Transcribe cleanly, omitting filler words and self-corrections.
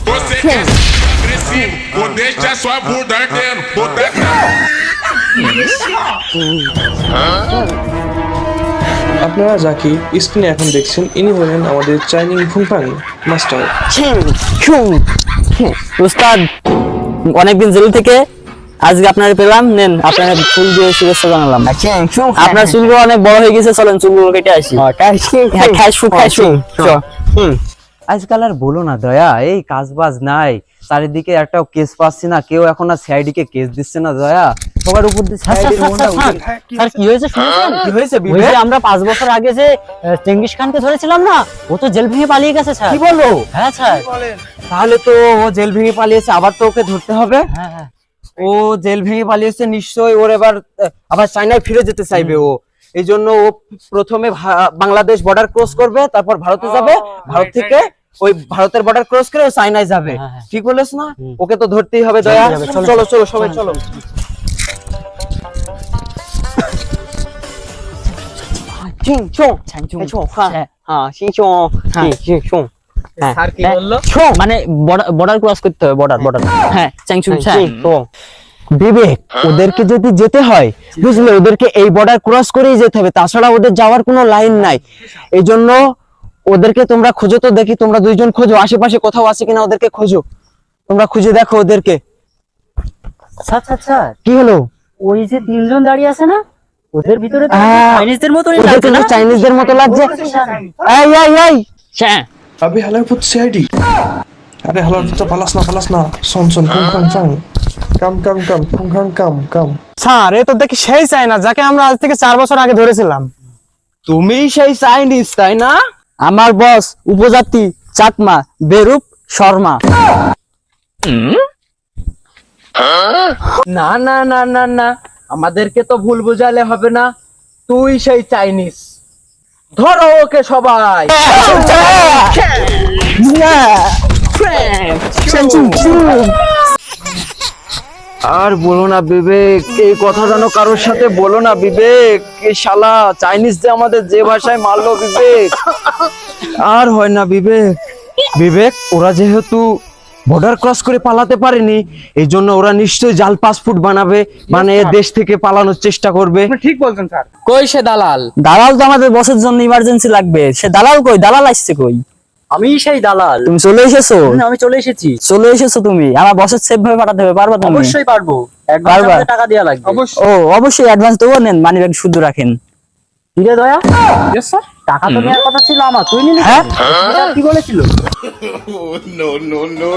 Você quer ser agressivo, ou deixa sua bunda ardendo, bunda আপনারা যাকে স্ক্রিনে এখন দেখছেন ইনি হলেন আমাদের চাইনিং ফুংফাং মাস্টার। উস্তাদ অনেকদিন জেল থেকে আজকে আপনারা পেলাম, নেন আপনার ফুল দিয়ে শুভেচ্ছা জানালাম। আপনার চুলগুলো অনেক বড় হয়ে গেছে, চলেন চুলগুলো কেটে আসি। খাইছু আজকাল আর বলো না দয়া, এই কাজ বাজ নাই, চারিদিকে একটাও কেস পাচ্ছি না, কেউ এখন আর সিআইডি কে কেস দিচ্ছে না দয়া, সবার উপর দিয়ে সিআইডি স্যার কি হয়েছে শুনেছেন? কি হয়েছে ওই যে আমরা 5 বছর আগে যে চেঙ্গিস খানকে ধরেছিলাম না, ও তো জেল ভেঙে পালিয়ে গেছে স্যার। কি বলো? হ্যাঁ স্যার। তাহলে তো ও জেল ভেঙে পালিয়েছে, আবার তো ওকে ধরতে হবে। হ্যাঁ হ্যাঁ, ও জেল ভেঙে পালিয়েছে নিশ্চয়ই, ওর এবার আবার চায়নায় ফিরে যেতে চাইবে ও, এই জন্য ও প্রথমে বাংলাদেশ বর্ডার ক্রস করবে, তারপর ভারতে যাবে, ভারত থেকে ওই ভারতের বর্ডার ক্রস করে ও চায়নায় যাবে। ঠিক বলেছ না? ওকে তো ধরতেই হবে দয়া। চলো চলো সবাই চলো। মানে বর্ডার ক্রস করতে হবে, বর্ডার। হ্যাঁ চ্যাংচুং বিবেক, ওদেরকে যদি যেতে হয় বুঝলে, ওদেরকে এই বর্ডার ক্রস করেই যেতে হবে, তাছাড়া ওদের যাওয়ার কোনো লাইন নাই। এই জন্য ওদেরকে তোমরা খোঁজো তো দেখি, তোমরা দুইজন খোঁজো, আশেপাশে কোথাও আছে কিনা ওদেরকে খোঁজো, তোমরা খুঁজে দেখো ওদেরকে। আচ্ছা কি হলো? ওই যে 3 জন দাঁড়িয়ে আছে না, ওদের ভিতরে তো চাইনিজদের মতই লাগছে না? চাইনিজদের মতো লাগছে। এই এই এই হ্যাঁ আবে হালার পুত সিআইডি, আরে হালার পুত পালাস না সন ফুংফাং ফাং কাম। স্যার এ তো দেখি সেই চায়না যাকে আমরা আজ থেকে 4 বছর আগে ধরেছিলাম। তুমি সেই চাইনিজ তাই না? আমার বস উপজাতি চাকমা বেরূপ শর্মা। না না না না না, আমাদেরকে তো ভুল বোঝালে হবে না, তুই সেই চাইনিজ। ধরো ওকে সবাই। আর বলো না বিবেক, এই কথা যেন কারোর সাথে বলো না বিবেক, এই শালা চাইনিজ যে আমাদের যে ভাষায় মারলো বিবেক, আর হয় না বিবেক। বিবেক, ওরা যেহেতু বর্ডার ক্রস করে পালাতে পারেনি, এই জন্য ওরা নিশ্চয়ই জাল পাসপোর্ট বানাবে, মানে দেশ থেকে পালানোর চেষ্টা করবে। ঠিক বলছেন স্যার। কই সে দালাল? দালাল তো আমাদের বসের জন্য ইমার্জেন্সি লাগবে, সে দালাল কই? দালাল আসছে কই? আমি সেই দালাল। তুমি চলে এসেছো? আমি চলে এসেছি। চলে এসেছো তুমি, আমার বসের সেফ ভাবে পাঠাতে হবে, পারবা তুমি? অবশ্যই পারবো, পারবা? টাকা দেওয়া লাগবে। ও অবশ্যই অ্যাডভান্স দেবো, নেন মানি ব্যাগ শুদ্ধ রাখেন। কিরে দয়া, ইয়েস স্যার। টাকা তো নেওয়ার কথা ছিল আমার, তুই নিলি? হ্যাঁ কি বলেছিল? no.